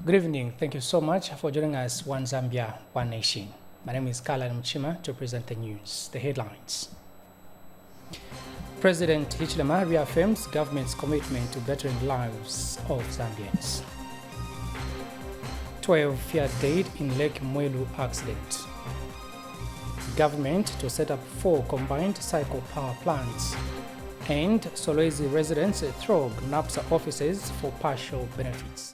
Good evening. Thank you so much for joining us. One Zambia, One Nation. My name is Kala Mchima to present the news. The headlines. President Hichilema reaffirms government's commitment to bettering lives of Zambians. 12 year dead in Lake Mwelu accident. Government to set up 4 combined cycle power plants. And Solwezi residents throg NAPSA offices for partial benefits.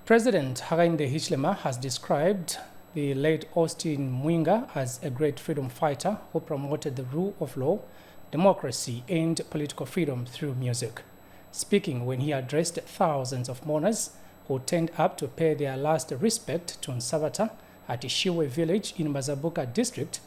President Hakainde Hichilema has described the late Austin Mwinga as a great freedom fighter who promoted the rule of law, democracy, and political freedom through music. Speaking when he addressed thousands of mourners who turned up to pay their last respect to Nsabata at Ishiwe village in Mazabuka district,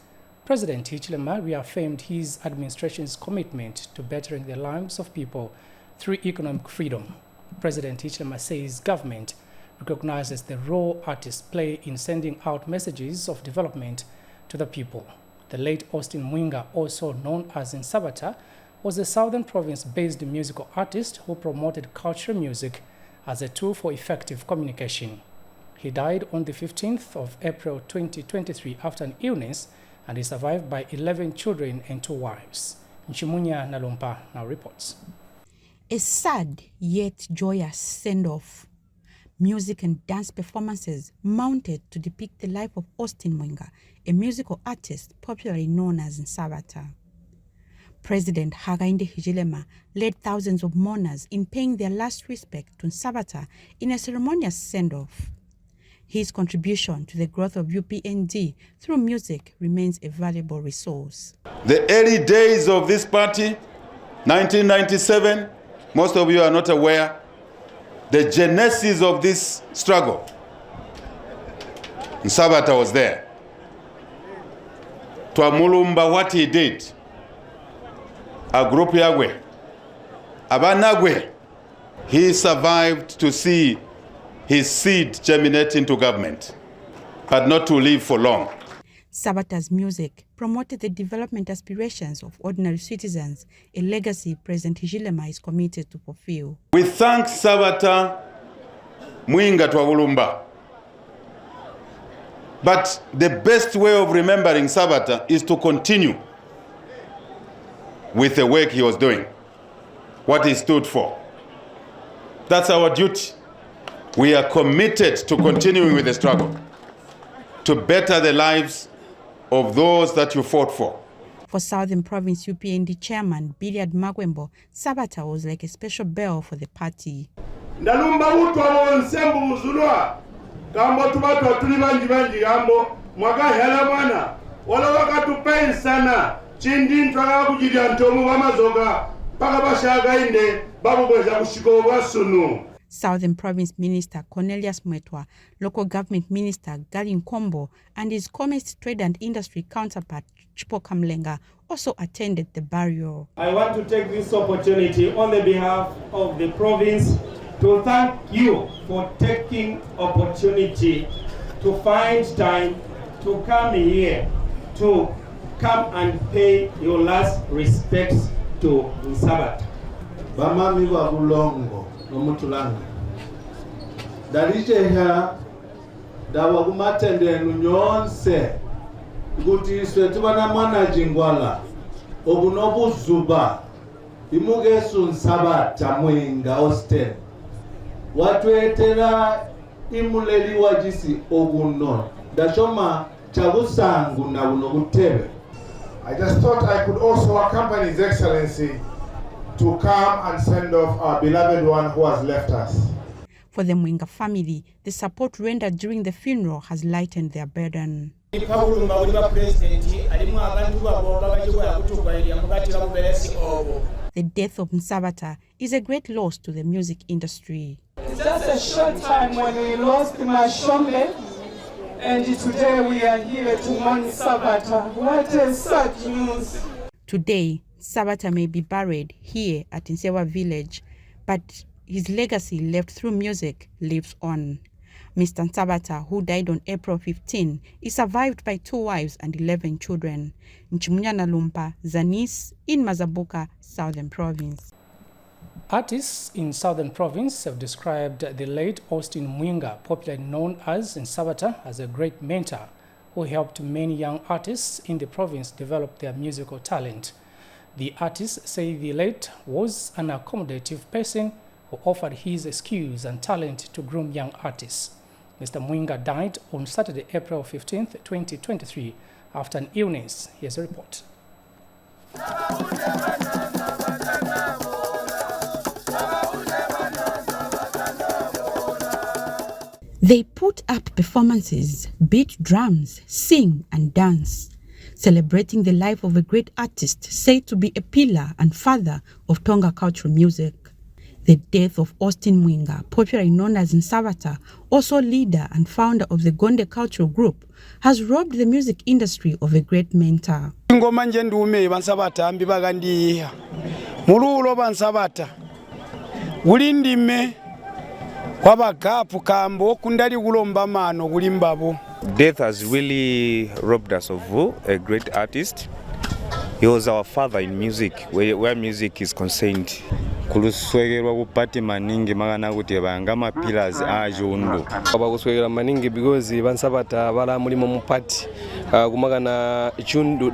President Hichilema reaffirmed his administration's commitment to bettering the lives of people through economic freedom. President Hichilema says government recognizes the role artists play in sending out messages of development to the people. The late Austin Mwinga, also known as Nsabata, was a Southern Province-based musical artist who promoted cultural music as a tool for effective communication. He died on the 15th of April 2023 after an illness and is survived by 11 children and 2 wives. Nchimunya Nalumpa now reports. A sad yet joyous send-off. Music and dance performances mounted to depict the life of Austin Mwinga, a musical artist popularly known as Nsabata. President Hakainde Hichilema led thousands of mourners in paying their last respect to Nsabata in a ceremonious send-off. His contribution to the growth of UPND through music remains a valuable resource. The early days of this party, 1997, most of you are not aware, the genesis of this struggle, Nsabata was there. Twamulumba what he did, a group yagwe, abanagwe, he survived to see his seed germinate into government, but not to live for long. Nsabata's music promoted the development aspirations of ordinary citizens, a legacy President Hichilema is committed to fulfill. We thank Nsabata Mwinga Twagulumba. But the best way of remembering Nsabata is to continue with the work he was doing, what he stood for. That's our duty. We are committed to continuing with the struggle, to better the lives of those that you fought for. For Southern Province UPND Chairman Biliad Magwembo, Nsabata was like a special bell for the party. Ndalumba utwa nsembu muzulwa kambo tubatwa tuli banji gambo mwaga hela mwana wala wakatupe sana chindi ntwaga kujilya ntomu bamazoga paka bashaga inde babubweza kushiko basunu. Southern Province Minister Cornelius Mwetwa, Local Government Minister Galin Kombo, and his Commerce, Trade and Industry counterpart Chipoka Mlenga also attended the burial. I want to take this opportunity on the behalf of the province to thank you for taking opportunity to find time to come here, to come and pay your last respects to Nsabata. Bamami wa bulongo nomutulanga dalicheha dawa kumatende nyonse kuti iswe tibana mwana jingwala obunobuzuba imugesu Nsabata Mwinga Austin watwetera imuleli wajisi oguno dashoma chabusangu na buno butebe. I just thought I could also accompany His Excellency to come and send off our beloved one who has left us. For the Mwinga family, the support rendered during the funeral has lightened their burden. The death of Nsabata is a great loss to the music industry. It's just a short time when we lost Mashombe, and today we are here to mourn Nsabata. What a sad news. Today, Nsabata may be buried here at Nsewa village, but his legacy left through music lives on. Mr. Nsabata, who died on April 15, is survived by 2 wives and 11 children. Nchimunya Nalumpa, ZANIS in Mazabuka, Southern Province. Artists in Southern Province have described the late Austin Mwinga, popularly known as Nsabata, as a great mentor who helped many young artists in the province develop their musical talent. The artists say the late was an accommodative person who offered his skills and talent to groom young artists. Mr. Mwinga died on Saturday, April 15, 2023, after an illness. Here's a report. They put up performances, beat drums, sing and dance, celebrating the life of a great artist said to be a pillar and father of Tonga cultural music. The death of Austin Mwinga, popularly known as Nsabata, also leader and founder of the Gonde Cultural Group, has robbed the music industry of a great mentor. Ngoma nje ndume bansabata mbibagandi mululo bansabata ulindime wabagapu kambo kundali kulomba mano kulimbabo. Death has really robbed us of a great artist. He was our father in music, where music is concerned. Kuluswegerwa kupati maningi magana kuti bangama pillars ajondo abakuswegera maningi because bansabata bala mulimo mupati kumagana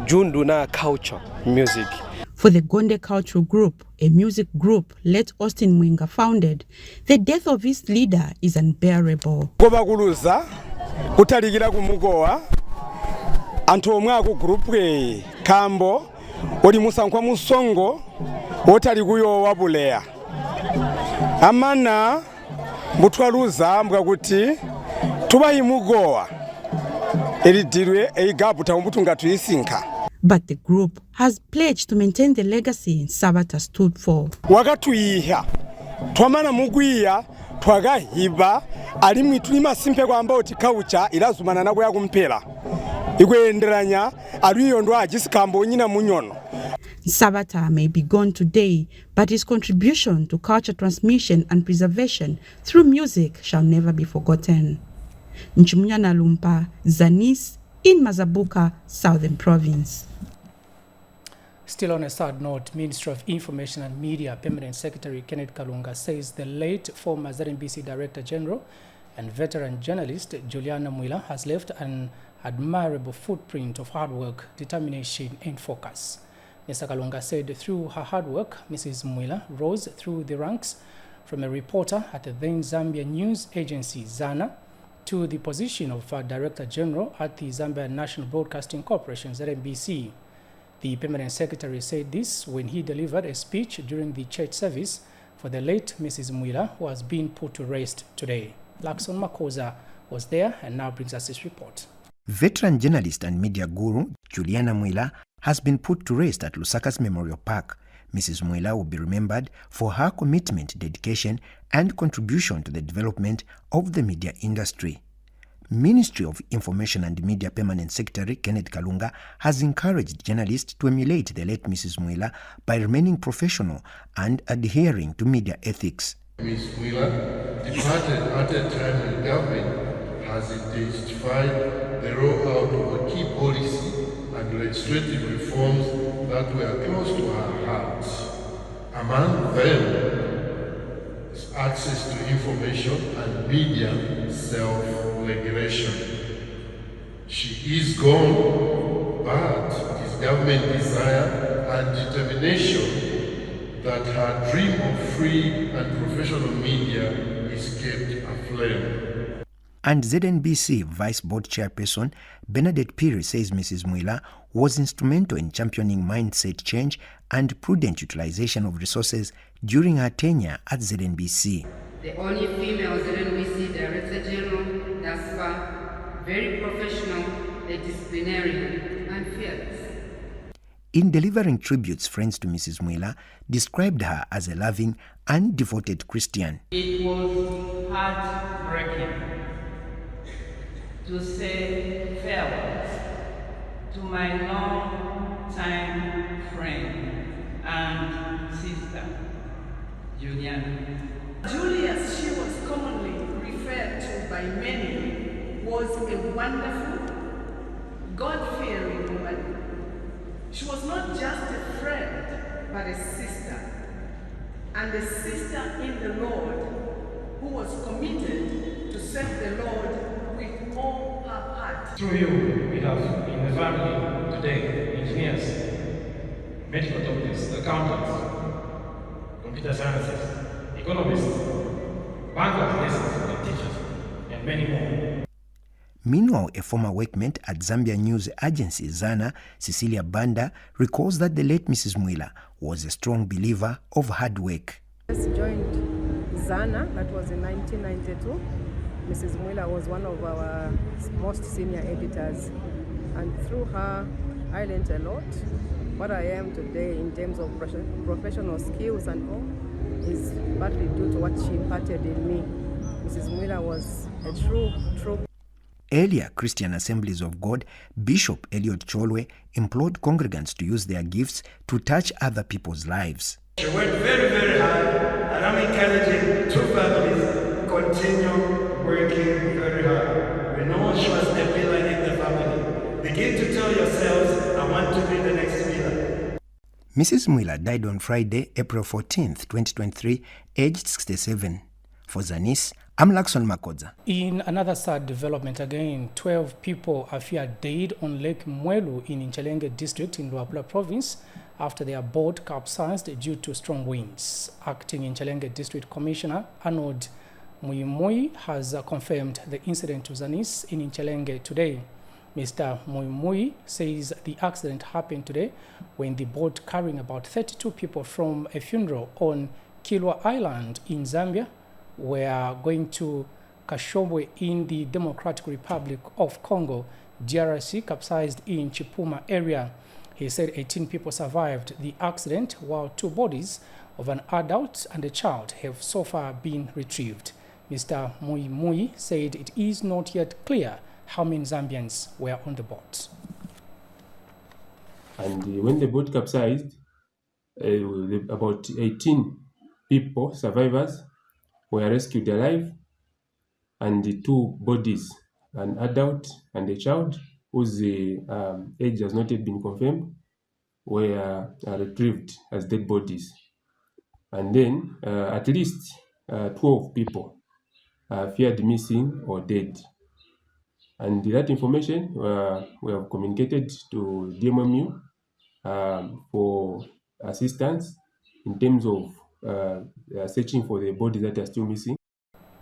jundu na culture music. For the Gonde Cultural Group, a music group late Austin Mwinga founded, the death of its leader is unbearable. Kuba kuluza kutalikira kumugowa antu omwako group we kambo oli musankwa musongo otali kuyo wabuleya amana mutwaluza mbwa kuti tubayimugowa elidirwe eigabuta umbutunga tuisinka. But the group has pledged to maintain the legacy Nsabata stood for. Wakatuyiha twamana mugwiya twagahiba ali mwitulima simpe kwamba oti kaucha ilazumana nabwo yakumpera ikwenderanya aliyo ndo ajisikambo nyina munyono. Nsabata may be gone today, but his contribution to culture transmission and preservation through music shall never be forgotten. Nchimunyana Lumpa, ZANIS, in Mazabuka, Southern Province. Still on a sad note, Ministry of Information and Media Permanent Secretary Kenneth Kalunga says the late former ZNBC Director General and veteran journalist Juliana Mwila has left an admirable footprint of hard work, determination and focus. Mr. Kalunga said through her hard work, Mrs. Mwila rose through the ranks from a reporter at the then Zambia news agency ZANA to the position of Director General at the Zambia National Broadcasting Corporation, ZNBC. The Permanent Secretary said this when he delivered a speech during the church service for the late Mrs. Mwila, who has been put to rest today. Lakson Makosa was there and now brings us this report. Veteran journalist and media guru Juliana Mwila has been put to rest at Lusaka's Memorial Park. Mrs. Mwila will be remembered for her commitment, dedication, and contribution to the development of the media industry. Ministry of Information and Media Permanent Secretary Kenneth Kalunga has encouraged journalists to emulate the late Mrs. Mwila by remaining professional and adhering to media ethics. Ms. Mwila departed at a time when government has intensified the rollout of a key policy and legislative reforms that were close to her heart. Among them is access to information and media self-regulation. She is gone, but it is government desire and determination that her dream of free and professional media is kept aflame. And ZNBC Vice Board Chairperson Bernadette Piri says Mrs. Mwila was instrumental in championing mindset change and prudent utilization of resources during her tenure at ZNBC. The only female ZNBC Director General thus far, very professional, a disciplinarian, and fearless. In delivering tributes, friends to Mrs. Mwila described her as a loving and devoted Christian. It was heartbreaking to say farewell to my long-time friend and sister, Juliana. Julie, as she was commonly referred to by many, was a wonderful, God-fearing woman. She was not just a friend, but a sister, and a sister in the Lord who was committed to serve the Lord with all her heart. Through you, we have in the family today engineers, medical doctors, accountants, computer scientists, economists, bankers, nurses, and teachers, and many more. Meanwhile, a former workmate at Zambia news agency ZANA, Cecilia Banda, recalls that the late Mrs. Mwila was a strong believer of hard work. I joined ZANA, that was in 1992. Mrs. Mwila was one of our most senior editors, and through her I learned a lot. What I am today in terms of professional skills and all is partly due to what she imparted in me. Mrs. Mwila was a true Earlier Christian Assemblies of God, Bishop Elliot Cholwe implored congregants to use their gifts to touch other people's lives. She worked very, very hard, and I'm encouraging two families continue working very hard. We know she was a pillar in the family. Begin to tell yourselves, I want to be the next pillar. Mrs. Mwila died on Friday, April 14th, 2023, aged 67. For ZANIS, I'm Lakson Makodza. In another sad development again, 12 people are feared dead on Lake Mwelu in Inchalenge district in Luapula province after their boat capsized due to strong winds. Acting Inchalenge district commissioner Arnold Muimui has confirmed the incident to ZANIS in Inchalenge today. Mr. Muimui says the accident happened today when the boat carrying about 32 people from a funeral on Kilwa Island in Zambia were going to Kashobwe in the Democratic Republic of Congo, DRC, capsized in Chipuma area. He said 18 people survived the accident, while 2 bodies of an adult and a child have so far been retrieved. Mr. Muimui said it is not yet clear how many Zambians were on the boat. And when the boat capsized, about 18 people, survivors, were rescued alive, and the 2 bodies, an adult and a child, whose age has not yet been confirmed, were retrieved as dead bodies. And then at least 12 people are feared missing or dead. And that information we have communicated to DMMU for assistance in terms of searching for the bodies that are still missing.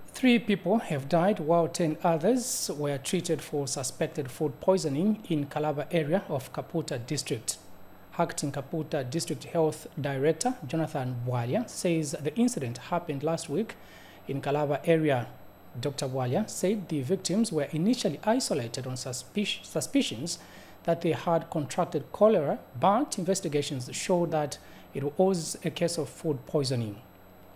3 people have died while 10 others were treated for suspected food poisoning in Kalaba area of Kaputa district. Acting Kaputa District Health Director Jonathan Bwalia says the incident happened last week in Kalaba area. Dr. Bwalia said the victims were initially isolated on suspicions that they had contracted cholera, but investigations showed that it was a case of food poisoning.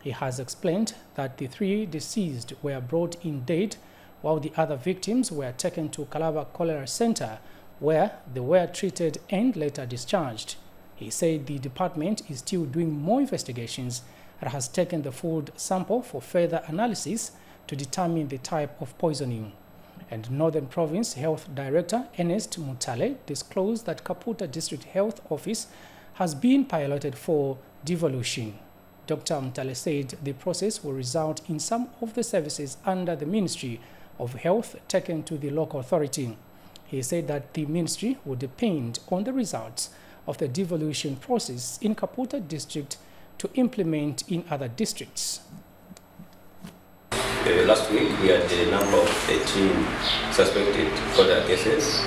He has explained that the 3 deceased were brought in dead, while the other victims were taken to Kalaba Cholera Center, where they were treated and later discharged. He said the department is still doing more investigations and has taken the food sample for further analysis to determine the type of poisoning. And Northern Province Health Director Ernest Mutale disclosed that Kaputa District Health Office has been piloted for devolution. Dr. Mutale said the process will result in some of the services under the Ministry of Health taken to the local authority. He said that the ministry will depend on the results of the devolution process in Kaputa District to implement in other districts. Last week we had a number of 13 suspected cholera cases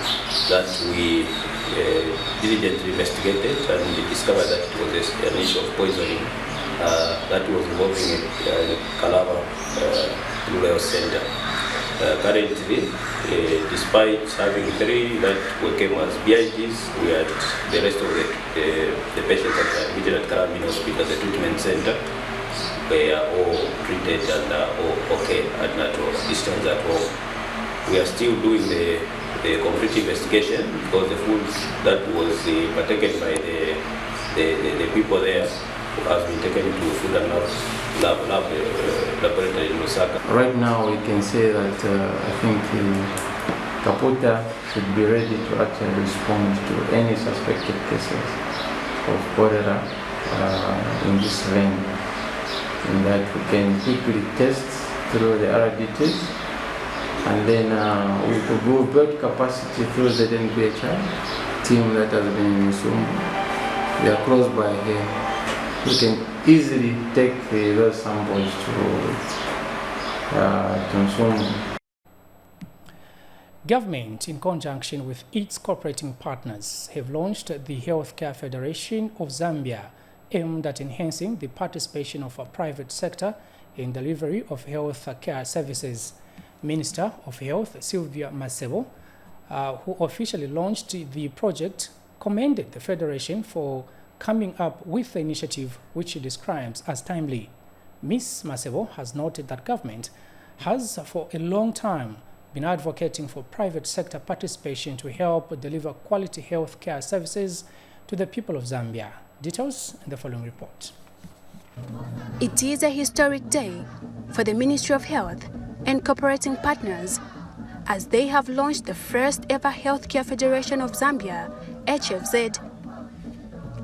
that we diligently investigated, and we discovered that it was an issue of poisoning that was involving the Kalaba Rural Center. Currently, despite having 3 that came as BIGs, we had the rest of the patients that are admitted at Karabin Hospital, the treatment center. They are all treated and all okay and not discharged at home. We are still doing the complete investigation because the food that was partaken by the people there has been taken to food and laboratory in Lusaka. Right now we can say that I think Kaputa should be ready to actually respond to any suspected cases of cholera in this vein. in that we can quickly test through the RDTs, and then we could go build capacity through the NPHI team that has been in Sumbu. They are close by here. We can easily take those samples to Sumbu. Government, in conjunction with its cooperating partners, have launched the Healthcare Federation of Zambia, aimed at enhancing the participation of a private sector in delivery of health care services. Minister of Health Sylvia Masebo, who officially launched the project, commended the Federation for coming up with the initiative, which she describes as timely. Ms. Masebo has noted that government has for a long time been advocating for private sector participation to help deliver quality health care services to the people of Zambia. Details in the following report. It is a historic day for the Ministry of Health and cooperating partners as they have launched the first ever Healthcare Federation of Zambia, HFZ.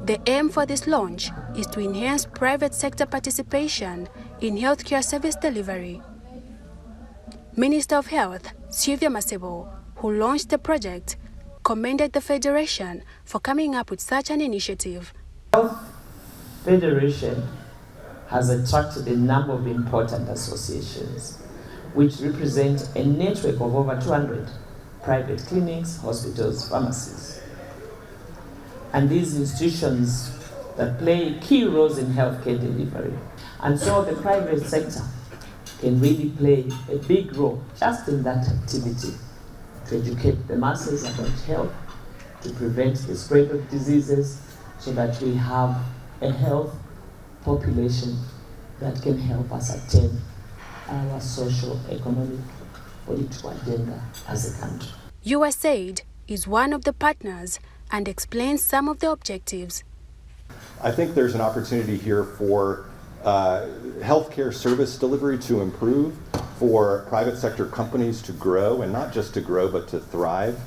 The aim for this launch is to enhance private sector participation in healthcare service delivery. Minister of Health Sylvia Masebo, who launched the project, commended the Federation for coming up with such an initiative. Health Federation has attracted a number of important associations, which represent a network of over 200 private clinics, hospitals, pharmacies. And these institutions that play key roles in healthcare delivery. And so the private sector can really play a big role just in that activity to educate the masses about health, to prevent the spread of diseases, so that we have a health population that can help us attain our social, economic, political agenda as a country. USAID is one of the partners and explains some of the objectives. I think there's an opportunity here for healthcare service delivery to improve, for private sector companies to grow, and not just to grow, but to thrive,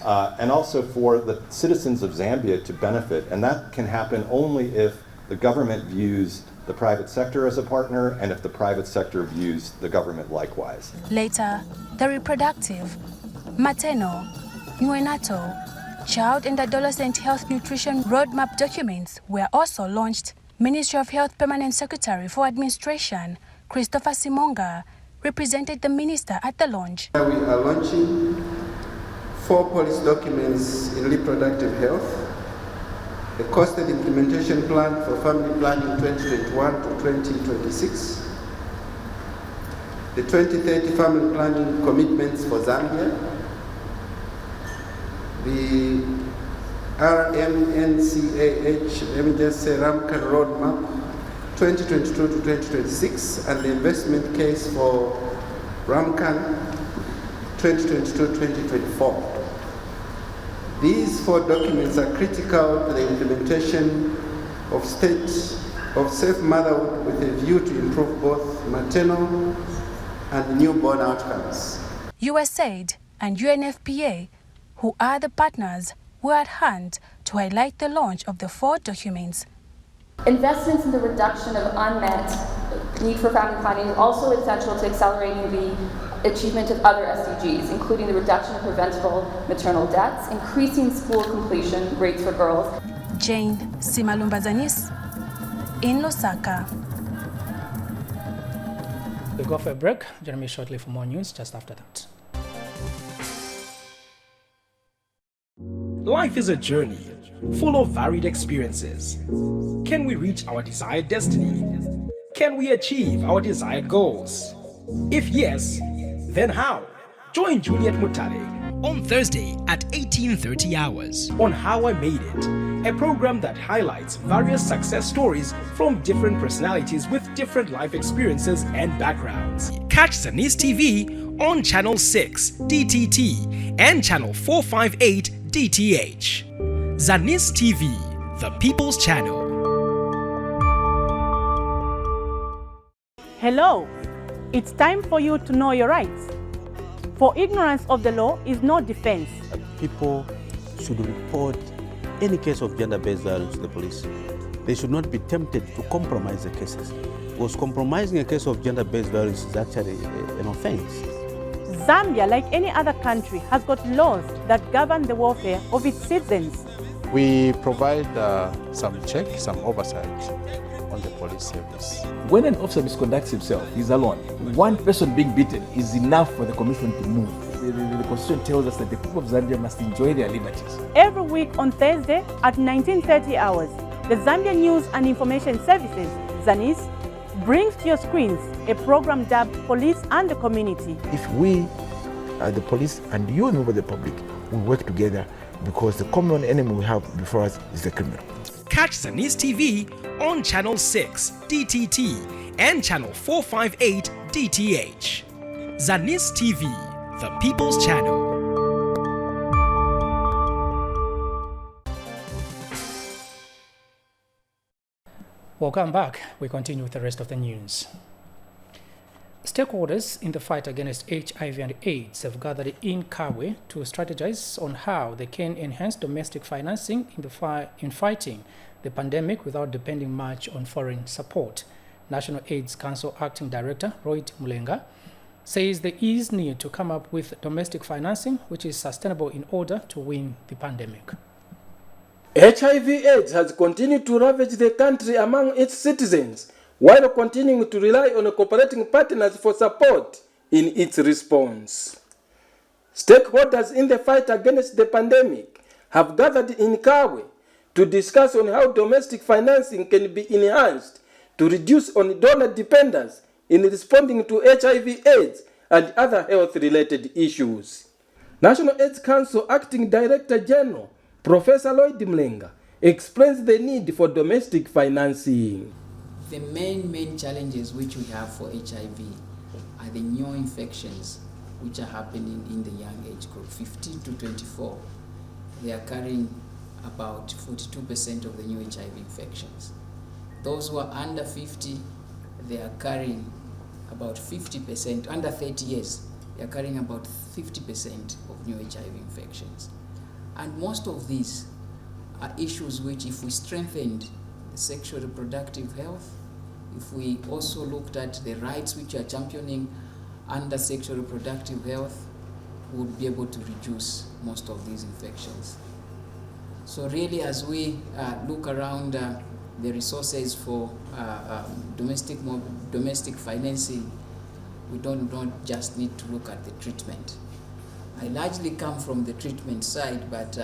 and also for the citizens of Zambia to benefit. And that can happen only if the government views the private sector as a partner, and if the private sector views the government likewise. Later, the reproductive, maternal, neonatal, child and adolescent health nutrition roadmap documents were also launched. Ministry of Health Permanent Secretary for Administration, Christopher Simonga, represented the minister at the launch. We are launching 4 policy documents in reproductive health, a costed implementation plan for family planning 2021 to 2026, the 2030 family planning commitments for Zambia, the RMNCAH, let me just say Ramkan Roadmap 2022 to 2026, and the investment case for Ramkan 2022-2024. These 4 documents are critical to the implementation of safe motherhood with a view to improve both maternal and newborn outcomes. USAID and UNFPA, who are the partners, were at hand to highlight the launch of the 4 documents. Investments in the reduction of unmet need for family planning is also essential to accelerating the achievement of other SDGs, including the reduction of preventable maternal deaths, increasing school completion rates for girls. Jane Simalumba ZANIS in Lusaka. We'll go for a break. Join me shortly for more news just after that. Life is a journey full of varied experiences. Can we reach our desired destiny? Can we achieve our desired goals? If yes, then how? Join Juliet Mutale on Thursday at 18:30 hours on How I Made It, a program that highlights various success stories from different personalities with different life experiences and backgrounds. Catch ZANIS TV on Channel 6 DTT and Channel 458 DTH. ZANIS TV, the People's Channel. Hello, it's time for you to know your rights. For ignorance of the law is no defense. People should report any case of gender-based violence to the police. They should not be tempted to compromise the cases. because compromising a case of gender-based violence is actually an offense. Zambia, like any other country, has got laws that govern the welfare of its citizens. We provide some check, some oversight on the police service. When an officer misconducts himself, he's alone. One person being beaten is enough for the commission to move. The Constitution tells us that the people of Zambia must enjoy their liberties. Every week on Thursday at 19:30 hours, the Zambia News and Information Services, ZANIS, brings to your screens a program dubbed Police and the Community. If we, the police, and you, member of the public, will work together, because the common enemy we have before us is the criminal. Catch ZANIS TV on Channel 6 DTT and Channel 458 DTH. ZANIS TV, the People's Channel. Welcome back. We continue with the rest of the news. Stakeholders in the fight against HIV and AIDS have gathered in Kabwe to strategize on how they can enhance domestic financing in fighting the pandemic without depending much on foreign support. National AIDS Council Acting Director Roy Mulenga says there is need to come up with domestic financing which is sustainable in order to win the pandemic. HIV/AIDS has continued to ravage the country among its citizens, while continuing to rely on cooperating partners for support in its response. Stakeholders in the fight against the pandemic have gathered in Kabwe to discuss on how domestic financing can be enhanced to reduce on donor dependence in responding to HIV/AIDS and other health-related issues. National AIDS Council Acting Director General Professor Lloyd Mlenga explains the need for domestic financing. The main challenges which we have for HIV are the new infections which are happening in the young age group, 15 to 24. They are carrying about 42% of the new HIV infections. Those who are under 50, they are carrying about 50%. Under 30 years, they are carrying about 50% of new HIV infections. And most of these are issues which, if we strengthened the sexual reproductive health, if we also looked at the rights which are championing under sexual reproductive health, we would be able to reduce most of these infections. So really, as we look around the resources for domestic financing, we don't just need to look at the treatment. I largely come from the treatment side, but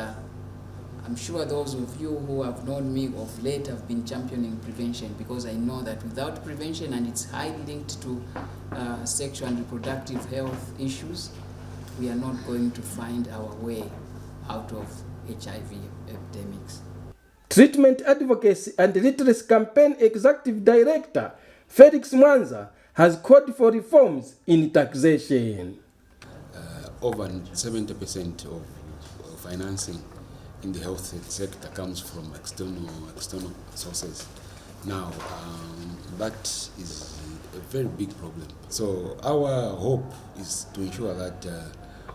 I'm sure those of you who have known me of late have been championing prevention, because I know that without prevention, and it's highly linked to sexual and reproductive health issues, we are not going to find our way out of HIV epidemics. Treatment Advocacy and Literacy Campaign Executive Director Felix Mwanza has called for reforms in taxation. Over 70% of financing in the health sector comes from external sources. Now, that is a very big problem. So our hope is to ensure that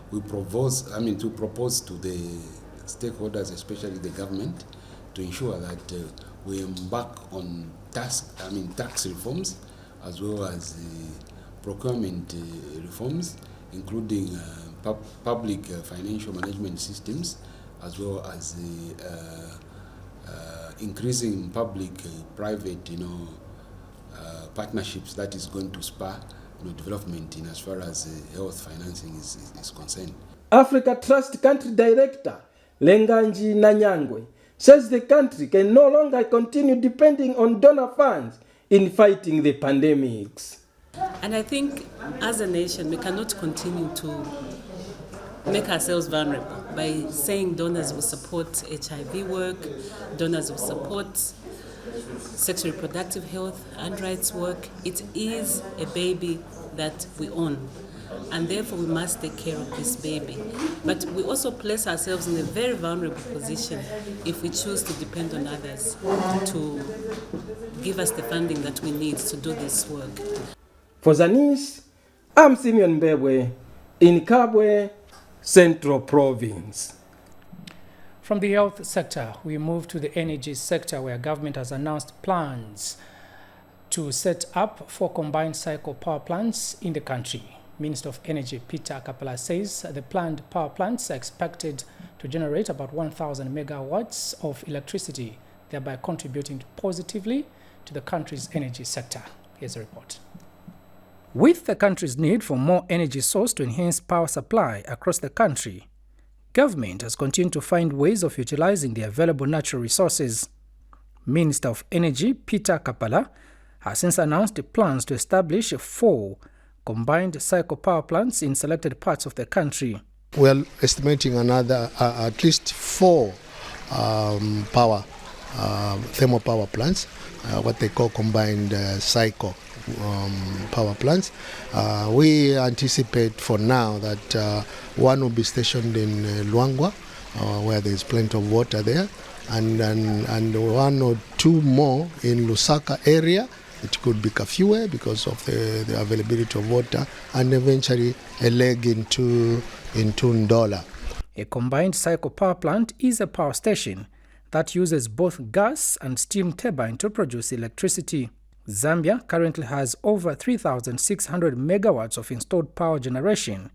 we propose to the stakeholders, especially the government, to ensure that we embark on tax reforms, as well as procurement reforms, including public financial management systems, as well as increasing public-private, partnerships that is going to spur development in as far as health financing is concerned. Africa Trust Country Director Lenganji Nanyangwe says the country can no longer continue depending on donor funds in fighting the pandemics. And I think as a nation, we cannot continue to make ourselves vulnerable by saying donors will support HIV work, donors will support sexual reproductive health and rights work. It is a baby that we own, and therefore we must take care of this baby. But we also place ourselves in a very vulnerable position if we choose to depend on others to give us the funding that we need to do this work. For ZANIS, I'm Simeon Mbebwe in Kabwe, Central Province. From the health sector, we move to the energy sector, where government has announced plans to set up 4 combined cycle power plants in the country. Minister of Energy Peter Kapala says the planned power plants are expected to generate about 1,000 megawatts of electricity, thereby contributing positively to the country's energy sector. Here's a report. With the country's need for more energy source to enhance power supply across the country, government has continued to find ways of utilizing the available natural resources. Minister of Energy Peter Kapala has since announced plans to establish 4 combined cycle power plants in selected parts of the country. We are estimating another at least 4 thermal power plants, what they call combined cycle power plants. We anticipate for now that one will be stationed in Luangwa, where there is plenty of water there, and 1 or 2 more in Lusaka area. It could be Kafue because of the availability of water, and eventually a leg into Ndola. A combined cycle power plant is a power station that uses both gas and steam turbine to produce electricity. Zambia currently has over 3,600 megawatts of installed power generation,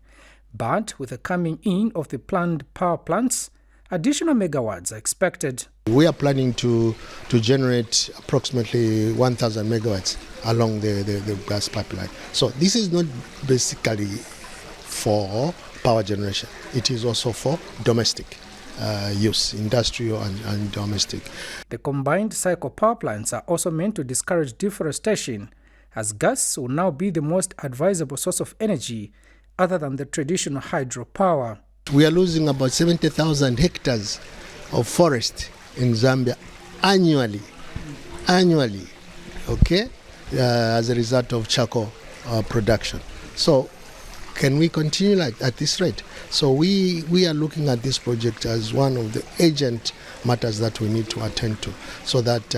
but with the coming in of the planned power plants, additional megawatts are expected. We are planning to generate approximately 1,000 megawatts along the gas pipeline. So this is not basically for power generation. It is also for domestic use, industrial and domestic. The combined cycle power plants are also meant to discourage deforestation, as gas will now be the most advisable source of energy other than the traditional hydropower. We are losing about 70,000 hectares of forest in Zambia annually, okay, as a result of charcoal production. So can we continue at this rate? So we are looking at this project as one of the urgent matters that we need to attend to, so that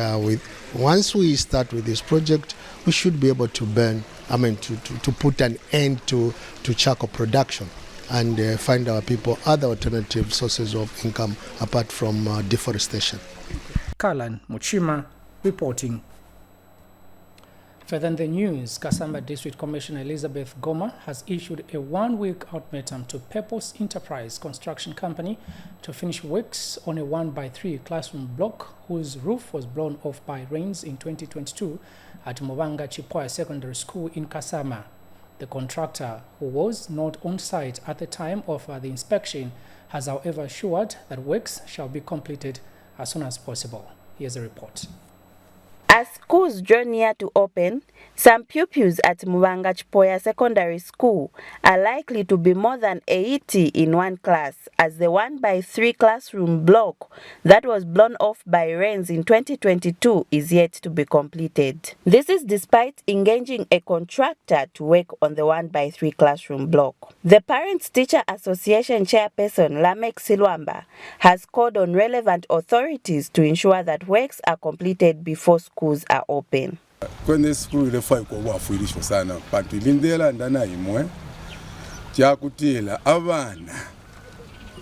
once we start with this project, we should be able to to put an end to charcoal production and find our people other alternative sources of income apart from deforestation. Kalan Muchima reporting. Further in the news, Kasamba District Commissioner Elizabeth Goma has issued a 1-week ultimatum to Purpose Enterprise Construction Company to finish works on a 1x3 classroom block whose roof was blown off by rains in 2022 at Mubanga Chipoya Secondary School in Kasama. The contractor, who was not on site at the time of the inspection, has however assured that works shall be completed as soon as possible. Here's a report. As schools draw near to open, some pupils at Mubanga Chipoya Secondary School are likely to be more than 80 in one class, as the 1x3 classroom block that was blown off by rains in 2022 is yet to be completed. This is despite engaging a contractor to work on the 1x3 classroom block. The Parents Teacher Association chairperson Lamek Silwamba has called on relevant authorities to ensure that works are completed before schools are open. Kwenye school ile fai kwa wafuilisho sana bantu ilindela ndana imwe jakutila abana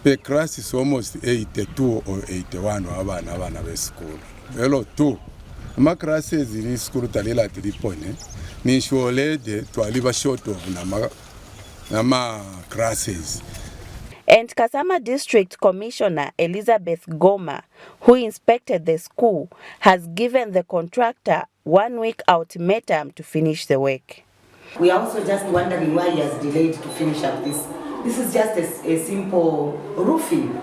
pe class is almost 82 or 81 abana be school elo tu ama classes in school talila tilipone ni shwolede twaliba short of nama classes. And Kasama District Commissioner Elizabeth Goma, who inspected the school, has given the contractor 1-week ultimatum to finish the work. We are also just wondering why he has delayed to finish up this. This is just a simple roofing.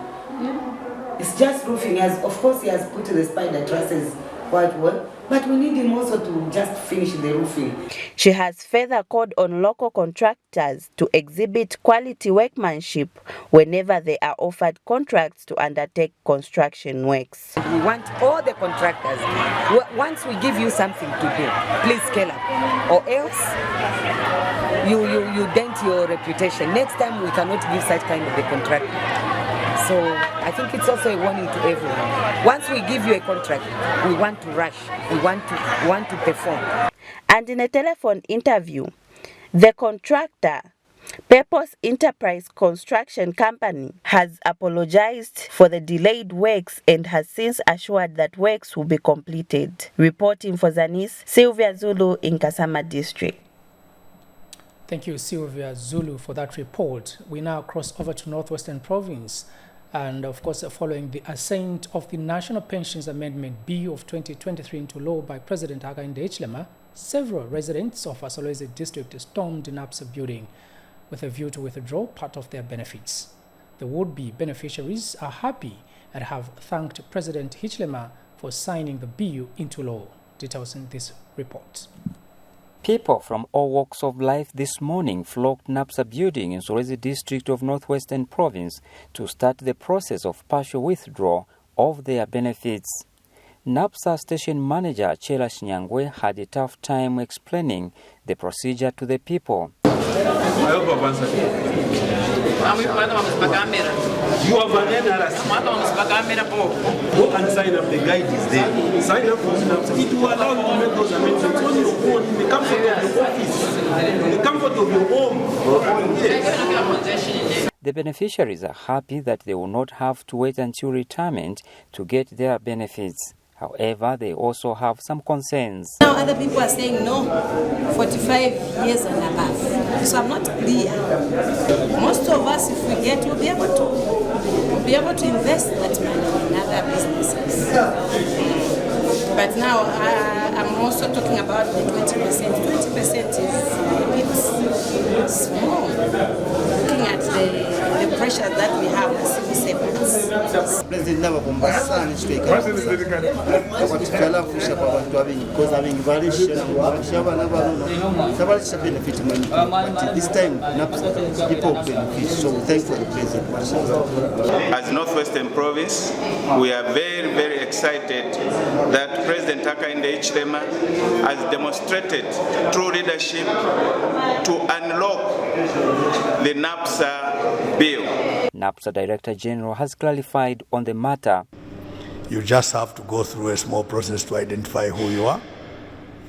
Yeah. It's just roofing. Of course, he has put the spider trusses quite well, but we need him also to just finish the roofing. She has further called on local contractors to exhibit quality workmanship whenever they are offered contracts to undertake construction works. We want all the contractors, once we give you something to do, please scale up, or else you dent your reputation. Next time we cannot give such kind of a contract. So I think it's also a warning to everyone. Once we give you a contract, we want to rush, we want to perform. And in a telephone interview, the contractor Purpose Enterprise Construction Company has apologized for the delayed works and has since assured that works will be completed. Reporting for ZANIS, Sylvia Zulu in Kasama District. Thank you, Sylvia Zulu, for that report. We now cross over to Northwestern Province. And of course, following the assent of the National Pensions Amendment Bill of 2023 into law by President Hakainde Hichilema, several residents of Solwezi District stormed NAPSA building with a view to withdraw part of their benefits. The would-be beneficiaries are happy and have thanked President Hichilema for signing the bill into law. Details in this report. People from all walks of life this morning flocked NAPSA building in Solwezi District of Northwestern Province to start the process of partial withdrawal of their benefits. NAPSA station manager Chela Shinyangwe had a tough time explaining the procedure to the people. You have an NRS. Go and sign up, the guide is there. Sign up for NAPSA. It will allow you to make those amendments on your own, in the comfort of your office, in the comfort of your home. Yes. The beneficiaries are happy that they will not have to wait until retirement to get their benefits. However, they also have some concerns. Now other people are saying no, 45 years and above. So I'm not clear. Most of us, if we get, we'll be able to invest that money in other businesses. But now I'm also talking about the 20%. 20% is a bit small. Looking at the pressure that we have as civil servants. President Nava Bombasa this time people benefit, so we thank for the President. As Northwestern Province, we are very, very excited that President Hakainde Hichilema has demonstrated true leadership to unlock the NAPSA bill. NAPSA Director General has clarified on the matter. You just have to go through a small process to identify who you are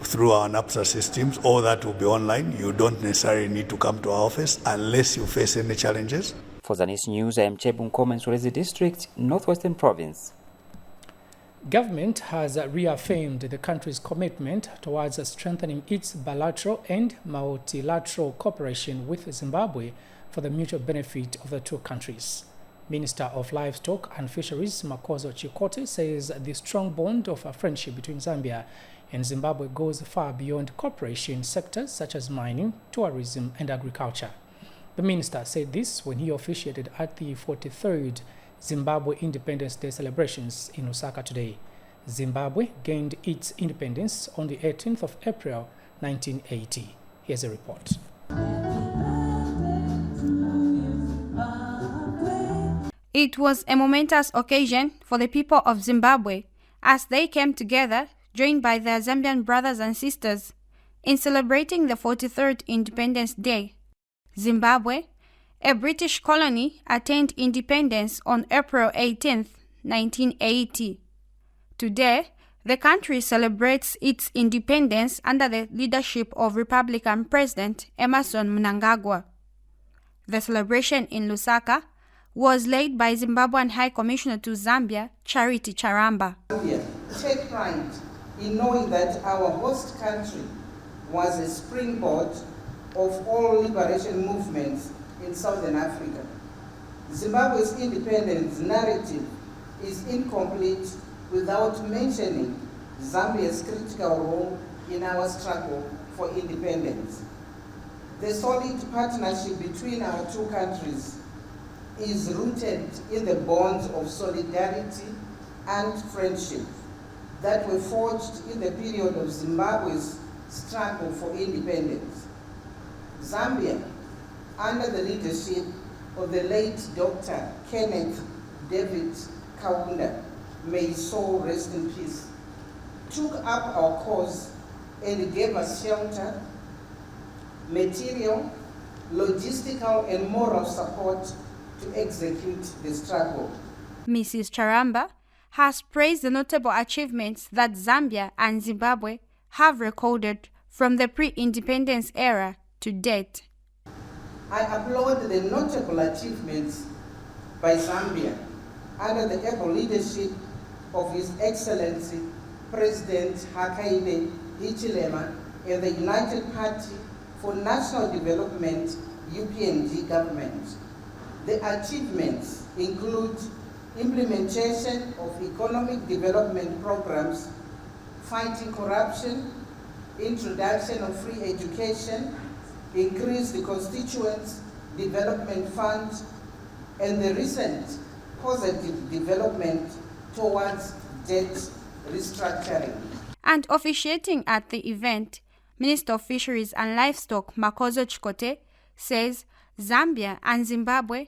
through our NAPSA systems. All that will be online. You don't necessarily need to come to our office unless you face any challenges. For ZANIS News, I am Chebun Komen, Solwezi District, Northwestern Province. Government has reaffirmed the country's commitment towards strengthening its bilateral and multilateral cooperation with Zimbabwe for the mutual benefit of the two countries. Minister of Livestock and Fisheries Makozo Chikote says the strong bond of friendship between Zambia and Zimbabwe goes far beyond cooperation sectors such as mining, tourism and agriculture. The minister said this when he officiated at the 43rd Zimbabwe Independence Day celebrations in Lusaka today. Zimbabwe gained its independence on the 18th of April 1980. Here's a report. It was a momentous occasion for the people of Zimbabwe as they came together, joined by their Zambian brothers and sisters, in celebrating the 43rd Independence Day. Zimbabwe, a British colony, attained independence on April 18, 1980. Today, the country celebrates its independence under the leadership of Republican President Emmerson Mnangagwa. The celebration in Lusaka was led by Zimbabwean High Commissioner to Zambia, Charity Charamba. Take pride in knowing that our host country was a springboard of all liberation movements in Southern Africa. Zimbabwe's independence narrative is incomplete without mentioning Zambia's critical role in our struggle for independence. The solid partnership between our two countries is rooted in the bonds of solidarity and friendship that were forged in the period of Zimbabwe's struggle for independence. Zambia, under the leadership of the late Dr. Kenneth David Kaunda, may his soul rest in peace, took up our cause and gave us shelter, material, logistical and moral support to execute the struggle. Mrs. Charamba has praised the notable achievements that Zambia and Zimbabwe have recorded from the pre-independence era to date. I applaud the notable achievements by Zambia under the able leadership of His Excellency President Hakainde Hichilema and the United Party for National Development UPND government. The achievements include implementation of economic development programs, fighting corruption, introduction of free education, increase the constituents development fund, and the recent positive development towards debt restructuring. And officiating at the event, Minister of Fisheries and Livestock Makozo Chikote says Zambia and Zimbabwe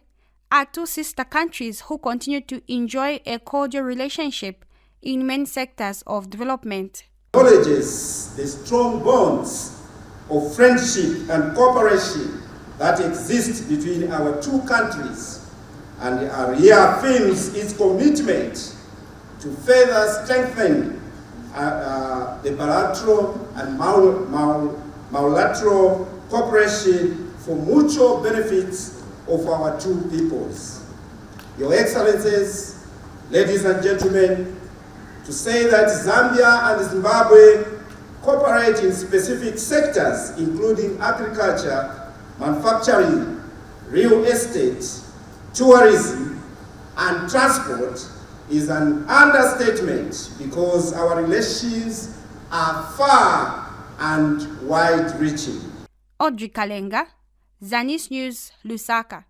are two sister countries who continue to enjoy a cordial relationship in many sectors of development. Acknowledges the strong bonds of friendship and cooperation that exist between our two countries, and reaffirms its commitment to further strengthen the bilateral and multilateral cooperation for mutual benefits of our two peoples. Your Excellencies, ladies and gentlemen, to say that Zambia and Zimbabwe cooperate in specific sectors including agriculture, manufacturing, real estate, tourism, and transport is an understatement because our relations are far and wide-reaching. Audrey Kalenga, ZANIS News, Lusaka.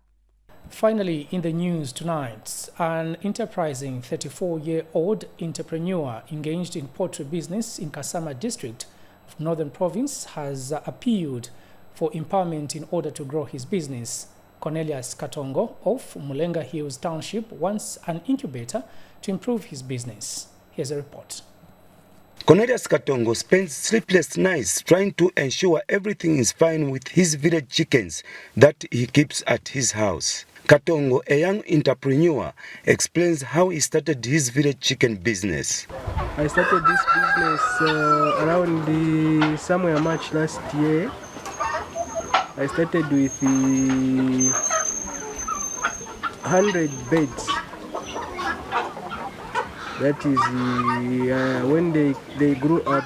Finally, in the news tonight, an enterprising 34-year-old entrepreneur engaged in poultry business in Kasama district of Northern Province has appealed for empowerment in order to grow his business. Cornelius Katongo of Mulenga Hills Township wants an incubator to improve his business. Here's a report. Cornelius Katongo spends sleepless nights trying to ensure everything is fine with his village chickens that he keeps at his house. Katongo, a young entrepreneur, explains how he started his village chicken business. I started this business around somewhere March last year. I started with 100 beds. That is, when they grew up,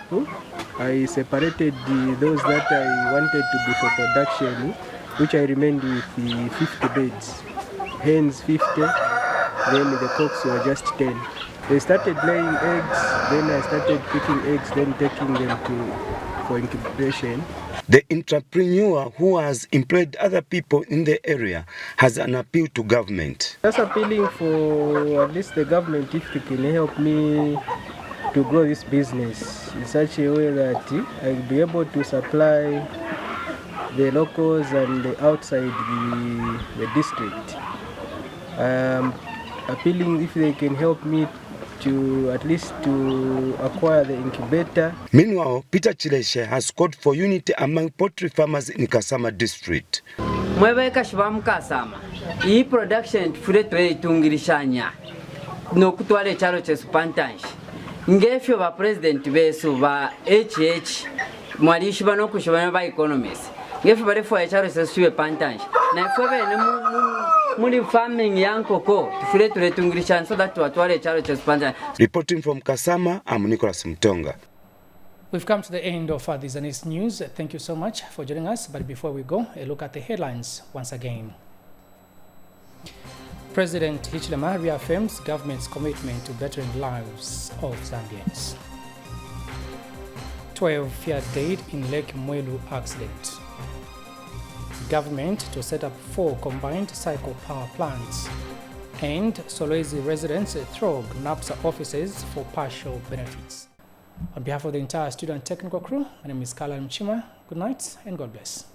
I separated those that I wanted to be for production, which I remained with 50 beds. Hens 50, then the cocks were just 10. They started laying eggs, then I started picking eggs, then taking them for incubation. The entrepreneur, who has employed other people in the area, has an appeal to government. Just appealing for at least the government if they can help me to grow this business in such a way that I'll be able to supply the locals and the outside the district. Appealing if they can help me to at least to acquire the incubator. Meanwhile, Peter Chileshe has called for unity among poultry farmers in Kasama district. Mwebeka shibamu Kasama, hii production tufure tuyitungirishanya no kutwala echalo chesu pantanshi. Ngefyo ba president besu ba HH mwalishi bano kushibana ba economists. Ngefyo barefo echalo chesu chibe pantanshi. Na ifwe bene muli farming yankoko tufure tuyitungirishanya so that watwala echalo chesu pantanshi. Reporting from Kasama, I'm Nicholas Mtonga. We've come to the end of the ZANIS news. Thank you so much for joining us. But before we go, a look at the headlines once again. President Hichilema reaffirms government's commitment to bettering lives of Zambians. 12 feared dead in Lake Mwelu accident. Government to set up 4 combined cycle power plants. And Solwezi residents throg NAPSA offices for partial benefits. On behalf of the entire student technical crew, my name is Kala Mchima. Good night and God bless.